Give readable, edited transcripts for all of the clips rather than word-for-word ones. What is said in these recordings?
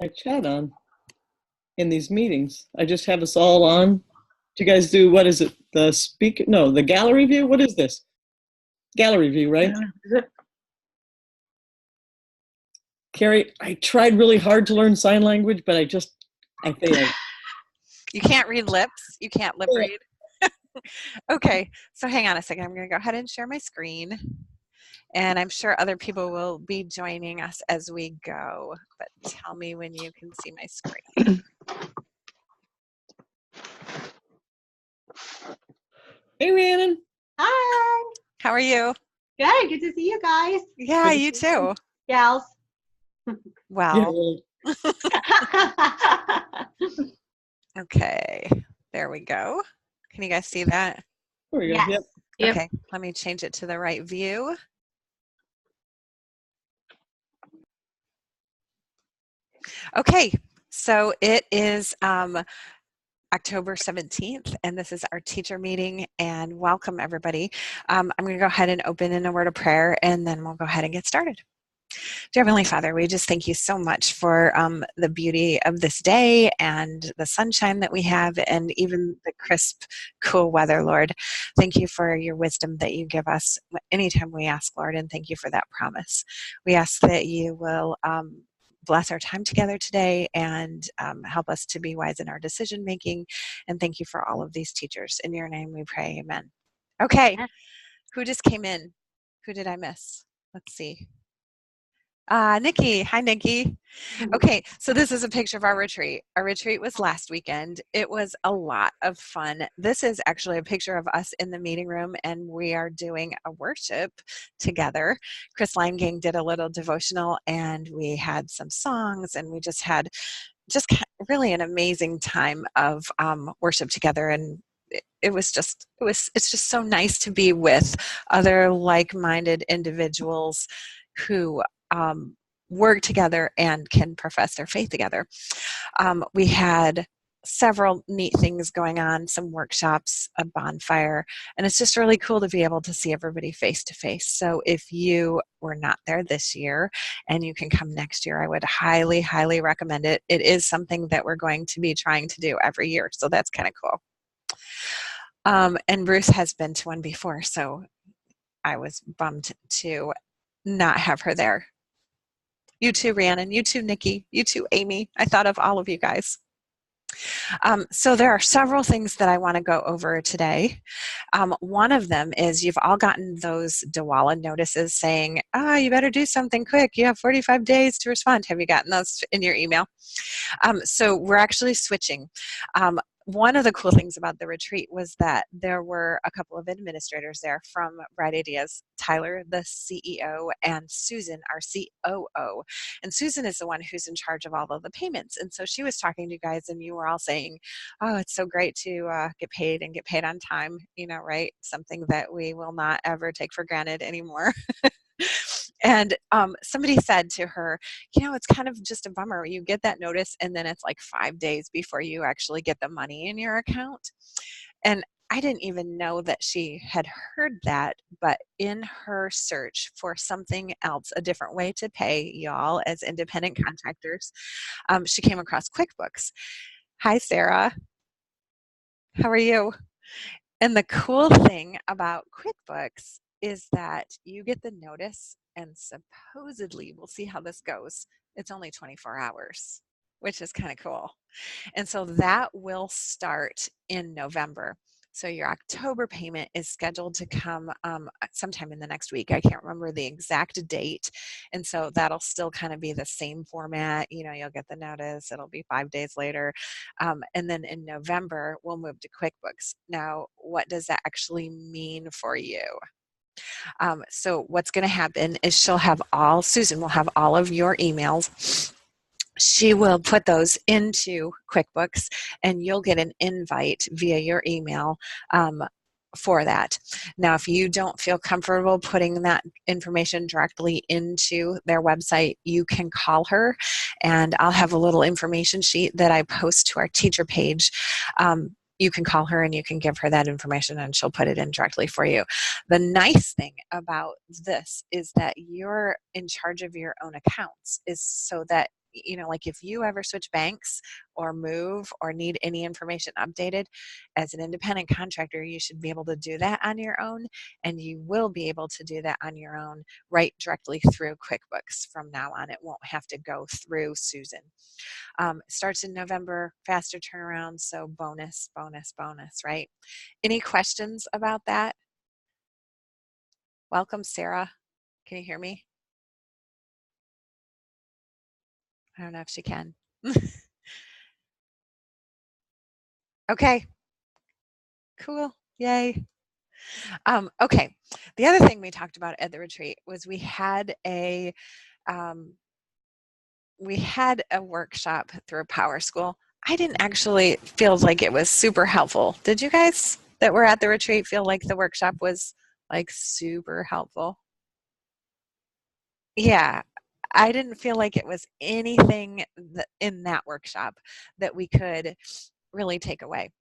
I chat on in these meetings. I just have us all on. Do you guys do, what is it? The speaker? No, the gallery view? What is this? Gallery view, right? Carrie, I tried really hard to learn sign language, but I failed. You can't read lips. You can't lip read. Okay, so hang on a second. I'm going to go ahead and share my screen. And I'm sure other people will be joining us as we go. But tell me when you can see my screen. Hey, Rhiannon. Hi. How are you? Good. Good to see you guys. Yeah, you too. Gals. Well. Okay, there we go. Can you guys see that? There we go. Yes. Yep. Okay, let me change it to the right view. Okay, so it is October 17th, and this is our teacher meeting, and welcome everybody. I'm going to go ahead and open in a word of prayer, and then we'll go ahead and get started. Dear Heavenly Father, we just thank you so much for the beauty of this day and the sunshine that we have and even the crisp, cool weather, Lord. Thank you for your wisdom that you give us anytime we ask, Lord, and thank you for that promise. We ask that you will bless our time together today and help us to be wise in our decision making. And thank you for all of these teachers. In your name we pray, amen. Okay, who just came in? Who did I miss? Let's see. Nikki. Hi, Nikki. Okay, so this is a picture of our retreat. Our retreat was last weekend. It was a lot of fun. This is actually a picture of us in the meeting room, and we are doing a worship together. Chris Gang did a little devotional, and we had some songs, and we just had really an amazing time of worship together. And it's just so nice to be with other like-minded individuals who work together and can profess their faith together. We had several neat things going on, some workshops, a bonfire, and it's just really cool to be able to see everybody face to face. So if you were not there this year and you can come next year, I would highly, highly recommend it. It is something that we're going to be trying to do every year, so that's kind of cool. And Bruce has been to one before, so I was bummed to not have her there. You too, Rhiannon. You too, Nikki. You too, Amy. I thought of all of you guys. So there are several things that I want to go over today. One of them is you've all gotten those DAWALA notices saying, you better do something quick. You have 45 days to respond. Have you gotten those in your email? So we're actually switching. One of the cool things about the retreat was that there were a couple of administrators there from Bright Ideas, Tyler, the CEO, and Susan, our COO. And Susan is the one who's in charge of all of the payments. And so she was talking to you guys, and you were all saying, oh, it's so great to get paid and get paid on time, right? Something that we will not ever take for granted anymore. And somebody said to her, it's kind of just a bummer. You get that notice and then it's like 5 days before you actually get the money in your account. And I didn't even know that she had heard that, but in her search for something else, a different way to pay y'all as independent contractors, she came across QuickBooks. Hi, Sarah. How are you? And the cool thing about QuickBooks is that you get the notice, and supposedly, we'll see how this goes, it's only 24 hours, which is kind of cool. And so that will start in November. So your October payment is scheduled to come sometime in the next week. I can't remember the exact date. And so that'll still kind of be the same format. You'll get the notice. It'll be 5 days later. And then in November, we'll move to QuickBooks. Now, what does that actually mean for you? So what's going to happen is Susan will have all of your emails. She will put those into QuickBooks, and you'll get an invite via your email for that. Now, if you don't feel comfortable putting that information directly into their website, you can call her, and I'll have a little information sheet that I post to our teacher page. You can call her and you can give her that information and she'll put it in directly for you. The nice thing about this is that you're in charge of your own accounts, is so that you know, like if you ever switch banks or move or need any information updated, as an independent contractor, you should be able to do that on your own, and you will be able to do that on your own right directly through QuickBooks from now on. It won't have to go through Susan. It starts in November, faster turnaround, so bonus, bonus, bonus, right? Any questions about that? Welcome, Sarah. Can you hear me? I don't know if she can. Okay, cool, yay. Okay, the other thing we talked about at the retreat was we had a workshop through PowerSchool. I didn't actually feel like it was super helpful. Did you guys that were at the retreat feel like the workshop was like super helpful? Yeah, I didn't feel like it was anything in that workshop that we could really take away.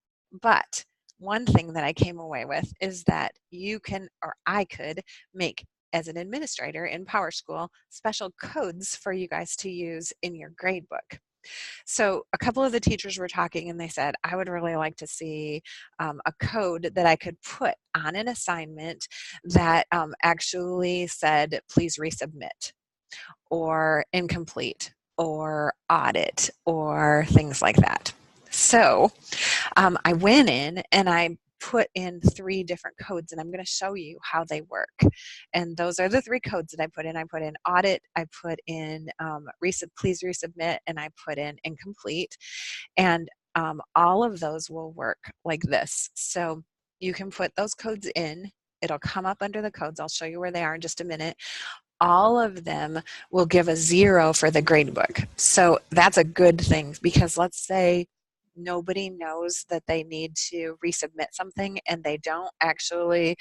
But one thing that I came away with is that you can, or I could, make as an administrator in PowerSchool special codes for you guys to use in your gradebook. So a couple of the teachers were talking and they said, I would really like to see a code that I could put on an assignment that actually said, please resubmit, or incomplete, or audit, or things like that. So I went in and I put in 3 different codes, and I'm going to show you how they work. And those are the 3 codes that I put in. I put in audit, I put in please resubmit, and I put in incomplete. And all of those will work like this. So you can put those codes in. It'll come up under the codes. I'll show you where they are in just a minute. All of them will give a 0 for the gradebook. So that's a good thing, because let's say nobody knows that they need to resubmit something and they don't actually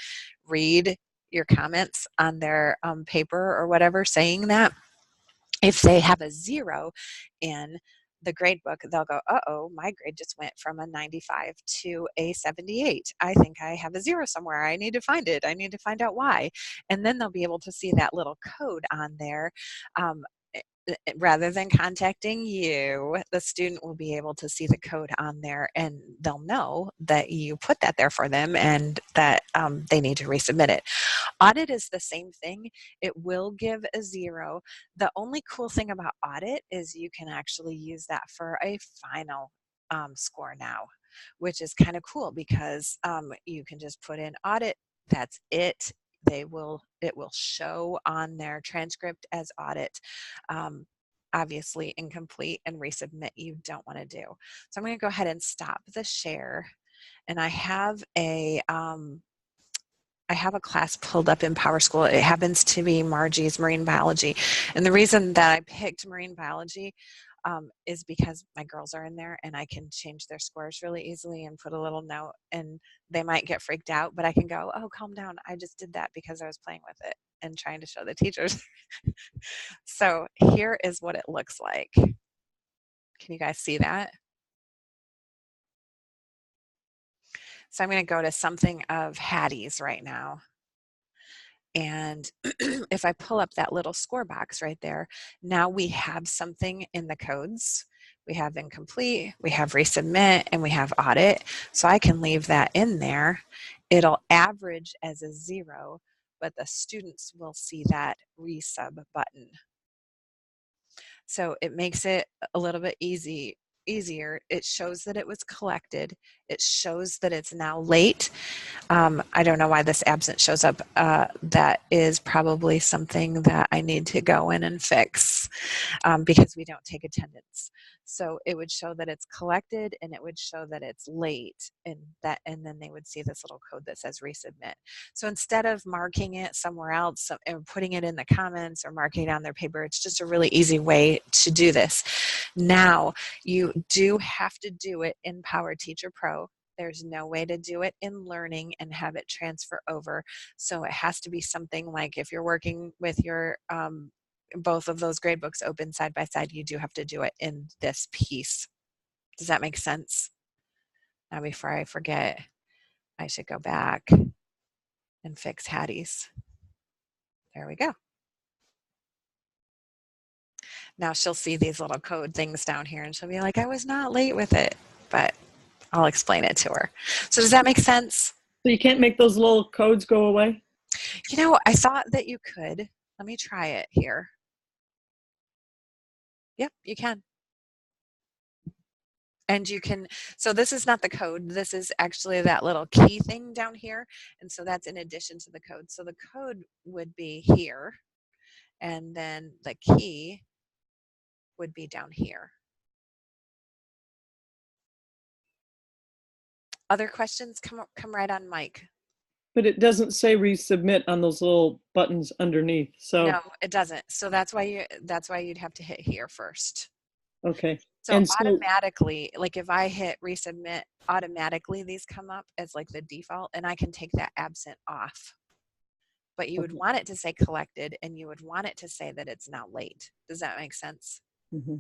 read your comments on their paper or whatever saying that. If they have a 0 in the gradebook, they'll go, uh-oh, my grade just went from a 95 to a 78. I think I have a 0 somewhere. I need to find it. I need to find out why. And then they'll be able to see that little code on there. Rather than contacting you, the student will be able to see the code on there, and they'll know that you put that there for them and that they need to resubmit it. Audit is the same thing. It will give a 0. The only cool thing about audit is you can actually use that for a final score now, which is kind of cool, because you can just put in audit. That's it. It will show on their transcript as audit. Obviously incomplete and resubmit you don't want to do. So I'm going to go ahead and stop the share, and I have a class pulled up in PowerSchool. It happens to be Margie's marine biology, and the reason that I picked marine biology is because my girls are in there and I can change their scores really easily and put a little note, and they might get freaked out, but I can go, oh, calm down. I just did that because I was playing with it and trying to show the teachers. So here is what it looks like. Can you guys see that? So I'm going to go to something of Hattie's right now. And if I pull up that little score box right there, now we have something in the codes. We have incomplete, we have resubmit, and we have audit. So I can leave that in there. It'll average as a 0, but the students will see that resub button. So it makes it a little bit easier. It shows that it was collected. It shows that it's now late. I don't know why this absent shows up. That is probably something that I need to go in and fix, because we don't take attendance. So it would show that it's collected, and it would show that it's late, and then they would see this little code that says resubmit. So instead of marking it somewhere else and putting it in the comments or marking it on their paper, it's just a really easy way to do this. Now, you do have to do it in PowerTeacher Pro. There's no way to do it in Learning and have it transfer over. So it has to be something like, if you're working with your both of those grade books open side by side, you do have to do it in this piece. Does that make sense? Now, before I forget, I should go back and fix Hattie's. There we go. Now she'll see these little code things down here and she'll be like, I was not late with it, but I'll explain it to her. So does that make sense? So you can't make those little codes go away? You know, I thought that you could. Let me try it here. Yep, you can. And you can, so this is not the code. This is actually that little key thing down here. And so that's in addition to the code. So the code would be here. And then the key would be down here. Other questions? Come right on, Mike. But it doesn't say resubmit on those little buttons underneath. So No, it doesn't. So that's why you'd have to hit here first. okay. So And so, automatically, like if I hit resubmit, automatically these come up as like the default, and I can take that absent off. But you would want it to say collected, and you would want it to say that it's now late. Does that make sense? mm-hmm.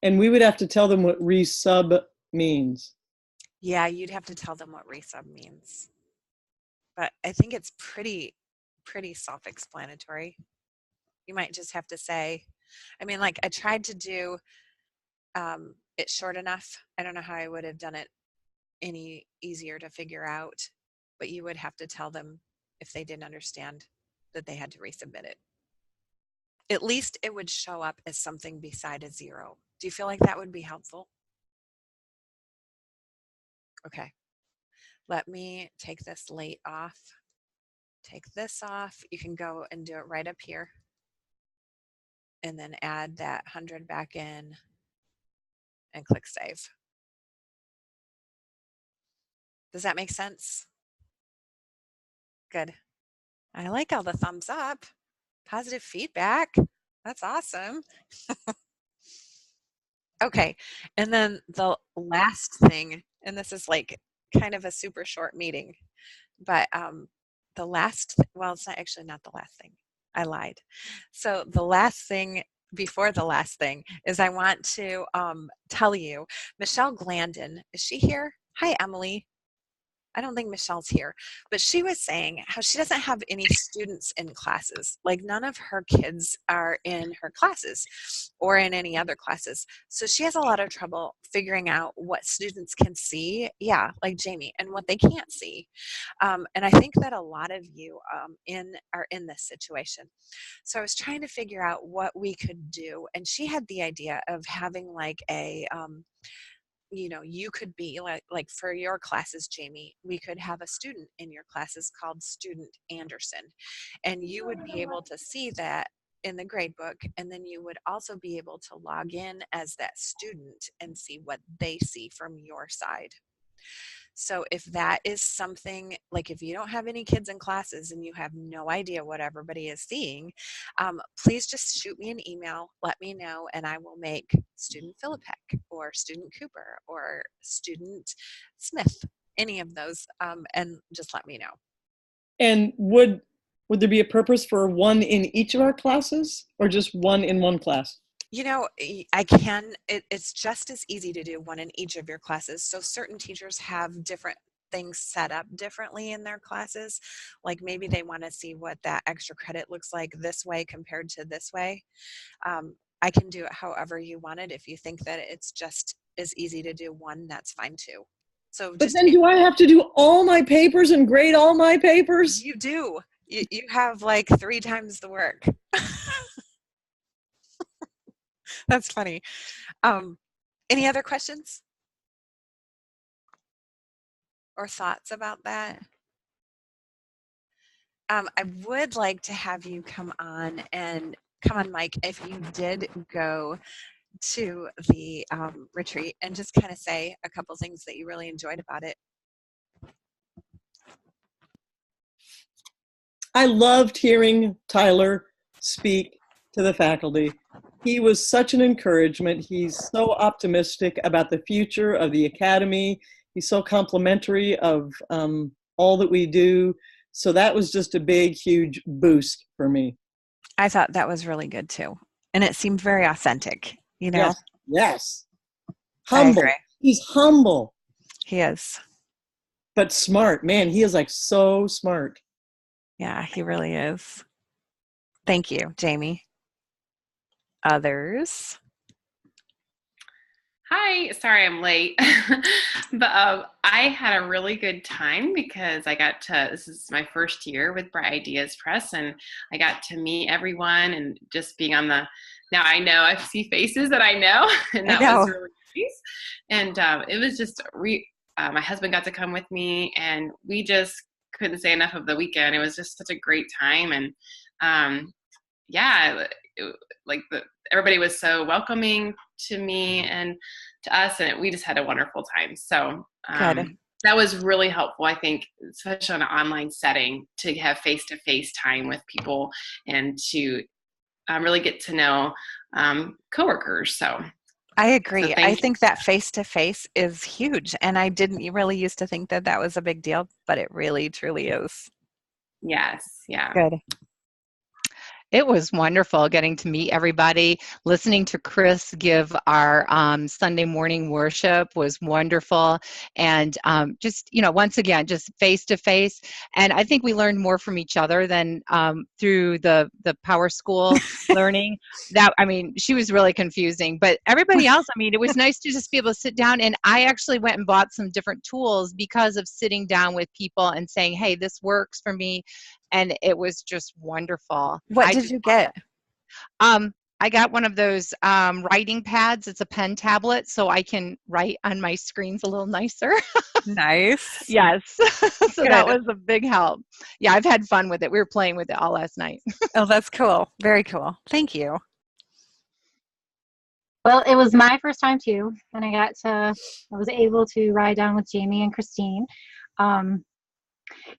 And we would have to tell them what resub means. Yeah, you'd have to tell them what resub means. But I think it's pretty self-explanatory. You might just have to say, I mean, like I tried to do it short enough. I don't know how I would have done it any easier to figure out, but you would have to tell them if they didn't understand that they had to resubmit it. At least it would show up as something beside a 0. Do you feel like that would be helpful? Okay. Let me take this late off. Take this off. You can go and do it right up here. And then add that 100 back in and click save. Does that make sense? Good. I like all the thumbs up. Positive feedback. That's awesome. Okay. And then the last thing, and this is like kind of a super short meeting, but the last, well, it's not actually not the last thing. I lied. So the last thing before the last thing is I want to tell you, Michelle Glandon, is she here? Hi, Emily. I don't think Michelle's here, but she was saying how she doesn't have any students in classes. Like none of her kids are in her classes or in any other classes. So she has a lot of trouble figuring out what students can see. Yeah, like Jamie, and what they can't see. And I think that a lot of you are in this situation. So I was trying to figure out what we could do. And she had the idea of having like a, you know, you could be like for your classes, Jamie, we could have a student in your classes called Student Anderson, and you would be able to see that in the gradebook, and then you would also be able to log in as that student and see what they see from your side. So if that is something, like if you don't have any kids in classes and you have no idea what everybody is seeing, please just shoot me an email, let me know, and I will make Student Philippek or Student Cooper or Student Smith, any of those, and just let me know. And would there be a purpose for one in each of our classes or just one in one class? You know, I can, it's just as easy to do one in each of your classes. So certain teachers have different things set up differently in their classes. Like maybe they want to see what that extra credit looks like this way compared to this way. I can do it however you want it. If you think that it's just as easy to do one, that's fine too. So but then do I have to do all my papers and grade all my papers? You do. You have like 3 times the work. That's funny. Any other questions or thoughts about that? I would like to have you come on, Mike, if you did go to the retreat, and just kind of say a couple things that you really enjoyed about it. I loved hearing Tyler speak to the faculty. He was such an encouragement. He's so optimistic about the future of the Academy. He's so complimentary of all that we do. So that was just a big, huge boost for me. I thought that was really good too. And it seemed very authentic, you know? Yes. Humble. He's humble. He is. But smart. Man, he is like so smart. Yeah, he really is. Thank you, Jamie. others. Hi, sorry I'm late. But I had a really good time because this is my first year with Bright Ideas Press, and I got to meet everyone and just being now I know I see faces that I know, and I that know. was really nice. And it was just, my husband got to come with me, and we just couldn't say enough of the weekend. It was just such a great time. And yeah, everybody was so welcoming to me and to us, and we just had a wonderful time. So Good. that was really helpful, I think, especially on an online setting, to have face-to-face time with people and to really get to know coworkers. So I agree. I thank you. think that face-to-face is huge, and I didn't really used to think that was a big deal, but it really, truly is. Yes, yeah. Good. It was wonderful getting to meet everybody. Listening to Chris give our Sunday morning worship was wonderful. And just, once again, just face to face. And I think we learned more from each other than through the Power School learning. She was really confusing. But everybody else, it was nice to just be able to sit down. And I actually went and bought some different tools because of sitting down with people and saying, hey, this works for me. And it was just wonderful. What did you get? I got one of those writing pads. It's a pen tablet, so I can write on my screens a little nicer. Nice. Yes. So Good. that was a big help. Yeah, I've had fun with it. We were playing with it all last night. Oh, that's cool. Very cool. Thank you. Well, it was my first time too, and I was able to ride down with Jamie and Christine.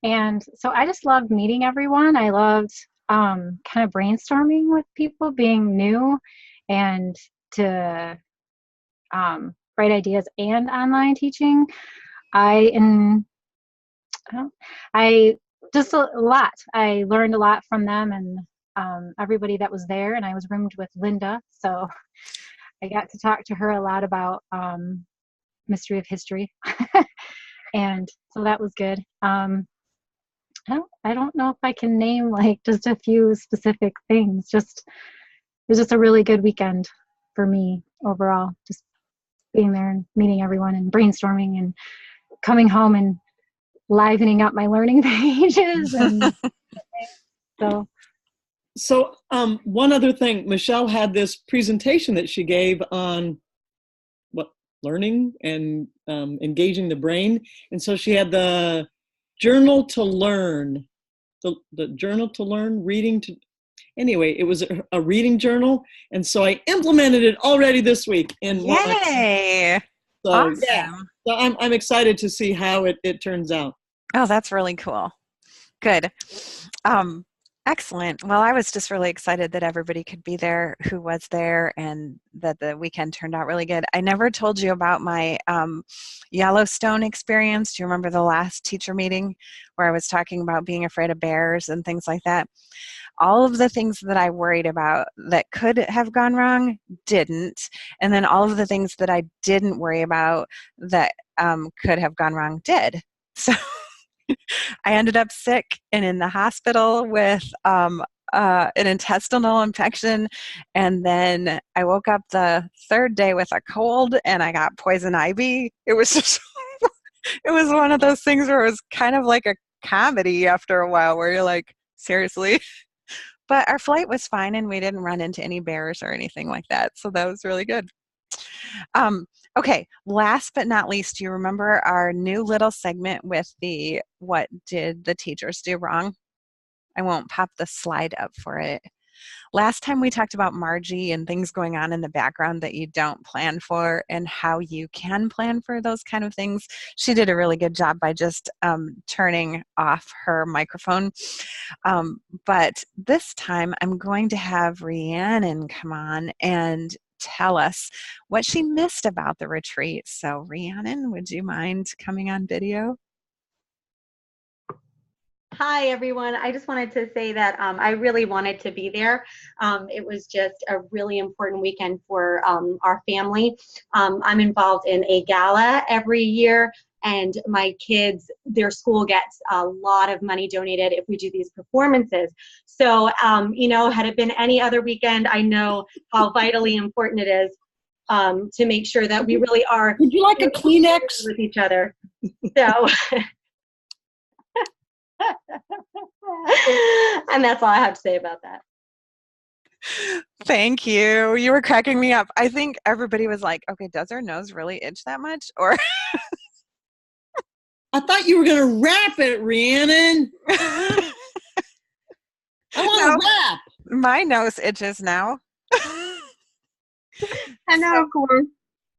And so I just loved meeting everyone. I loved kind of brainstorming with people, being new, and to Bright Ideas and online teaching. I just a lot. I learned a lot from them and everybody that was there, and I was roomed with Linda, so I got to talk to her a lot about Mystery of History. And so that was good. I don't know if I can name just a few specific things. It was just a really good weekend for me overall. Just being there and meeting everyone and brainstorming and coming home and livening up my learning pages. And So one other thing, Michelle had this presentation that she gave on learning and engaging the brain. And so she had the journal to learn, the journal to learn, anyway, it was a reading journal. And so I implemented it already this week. Yay! So, awesome. Yeah. So I'm excited to see how it turns out. Oh, that's really cool. Good. Excellent. Well, I was just really excited that everybody could be there who was there and that the weekend turned out really good. I never told you about my Yellowstone experience. Do you remember the last teacher meeting where I was talking about being afraid of bears and things like that? All of the things that I worried about that could have gone wrong didn't. And then all of the things that I didn't worry about that could have gone wrong did. So I ended up sick and in the hospital with an intestinal infection, and then I woke up the third day with a cold and I got poison ivy. It was just it was one of those things where it was kind of like a comedy after a while where you're like, seriously? But our flight was fine and we didn't run into any bears or anything like that, so that was really good. Okay, last but not least, do you remember our new little segment with the what did the teachers do wrong? I won't pop the slide up for it. Last time we talked about Margie and things going on in the background that you don't plan for and how you can plan for those kind of things. She did a really good job by just turning off her microphone. But this time I'm going to have Rhiannon come on and tell us what she missed about the retreat. So Rhiannon, would you mind coming on video? Hi, everyone. I just wanted to say that I really wanted to be there. It was just a really important weekend for our family. I'm involved in a gala every year and my kids, their school gets a lot of money donated if we do these performances. So, had it been any other weekend, I know how vitally important it is to make sure that we really are. Would you like a Kleenex? With each other. So, and that's all I have to say about that. Thank you. You were cracking me up. I think everybody was like, okay, does her nose really itch that much? Or I thought you were going to rap it, Rhiannon. I want to rap. my nose itches now. I know, of course.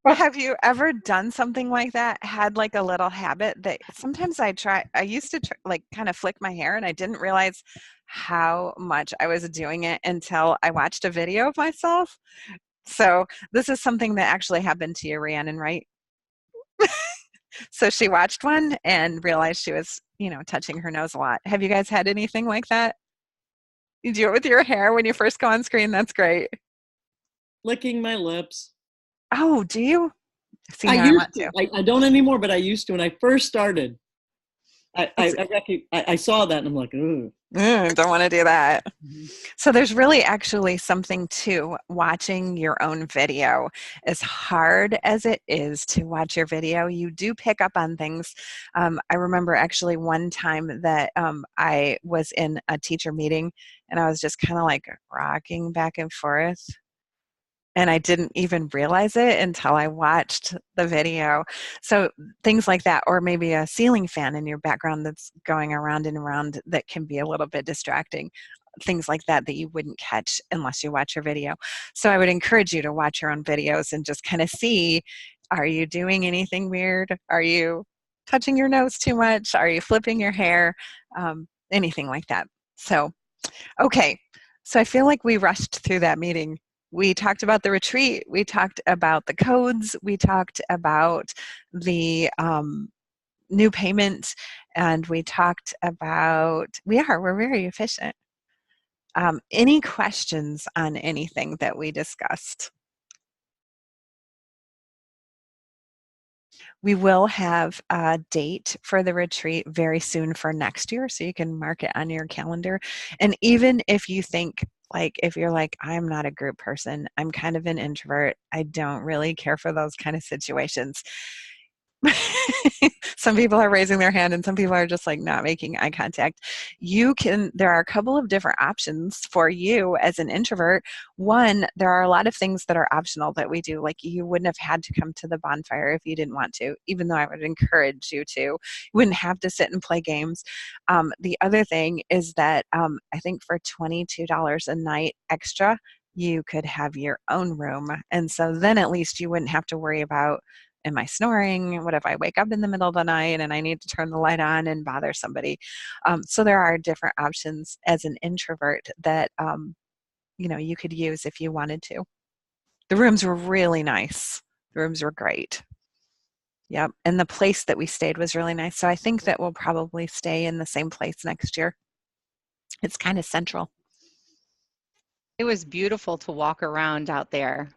Have you ever done something like that? Had like a little habit that sometimes I used to like kind of flick my hair, and I didn't realize how much I was doing it until I watched a video of myself. So this is something that actually happened to you, Rhiannon, right? So she watched one and realized she was, touching her nose a lot. Have you guys had anything like that? You do it with your hair when you first go on screen? That's great. Licking my lips. Oh, do you? See, I now used want to. I don't anymore, but I used to when I first started. I saw that and I'm like, ooh. Don't want to do that. Mhm. So there's really actually something to watching your own video. As hard as it is to watch your video, you do pick up on things. I remember actually one time that I was in a teacher meeting and I was just kind of like rocking back and forth. And I didn't even realize it until I watched the video. So things like that, or maybe a ceiling fan in your background that's going around and around that can be a little bit distracting. Things like that you wouldn't catch unless you watch your video. So I would encourage you to watch your own videos and just kind of see, are you doing anything weird? Are you touching your nose too much? Are you flipping your hair? Anything like that. So, okay. So I feel like we rushed through that meeting. We talked about the retreat. We talked about the codes. We talked about the new payment. And we talked about, we're very efficient. Any questions on anything that we discussed? We will have a date for the retreat very soon for next year, so you can mark it on your calendar. And even if you think, like, if you're like, I'm not a group person, I'm kind of an introvert, I don't really care for those kind of situations. Some people are raising their hand and some people are just like not making eye contact. There are a couple of different options for you as an introvert. One, there are a lot of things that are optional that we do. Like, you wouldn't have had to come to the bonfire if you didn't want to, even though I would encourage you to. You wouldn't have to sit and play games. The other thing is that I think for $22 a night extra, you could have your own room. And so then at least you wouldn't have to worry about, am I snoring? What if I wake up in the middle of the night and I need to turn the light on and bother somebody? So there are different options as an introvert that you could use if you wanted to. The rooms were really nice. The rooms were great. Yep. And the place that we stayed was really nice. So I think that we'll probably stay in the same place next year. It's kind of central. It was beautiful to walk around out there.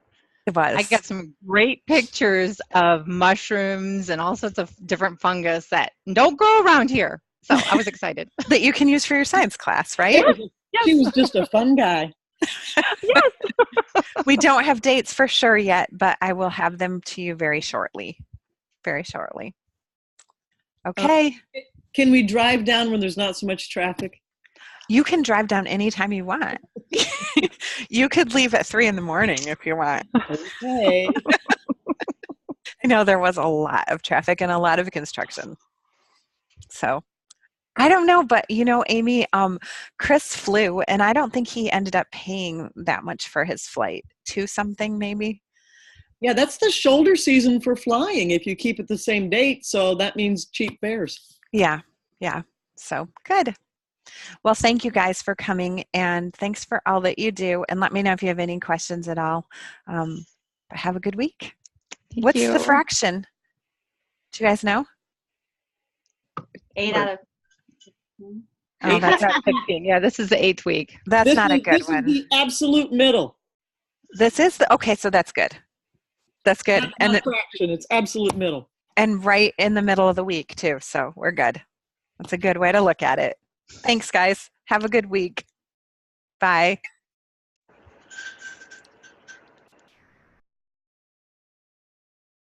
It was. I got some great pictures of mushrooms and all sorts of different fungus that don't grow around here. So I was excited. That you can use for your science class, right? She was just a fun guy. Yes. We don't have dates for sure yet, but I will have them to you very shortly. Very shortly. Okay. Can we drive down when there's not so much traffic? You can drive down anytime you want. You could leave at 3 a.m. if you want. Okay. I know there was a lot of traffic and a lot of construction. So I don't know, but Amy, Chris flew and I don't think he ended up paying that much for his flight. $2 something maybe. Yeah, that's the shoulder season for flying if you keep it the same date. So that means cheap fares. Yeah. So good. Well, thank you guys for coming and thanks for all that you do. And let me know if you have any questions at all. Have a good week. What's the fraction? Do you guys know? 8 out of. Oh, that's 15. Yeah, this is the 8th week. That's not a good this one. Is the absolute middle. This is okay. So that's good. That's good. Not fraction. It's absolute middle. And right in the middle of the week too, so we're good. That's a good way to look at it. Thanks, guys. Have a good week. Bye.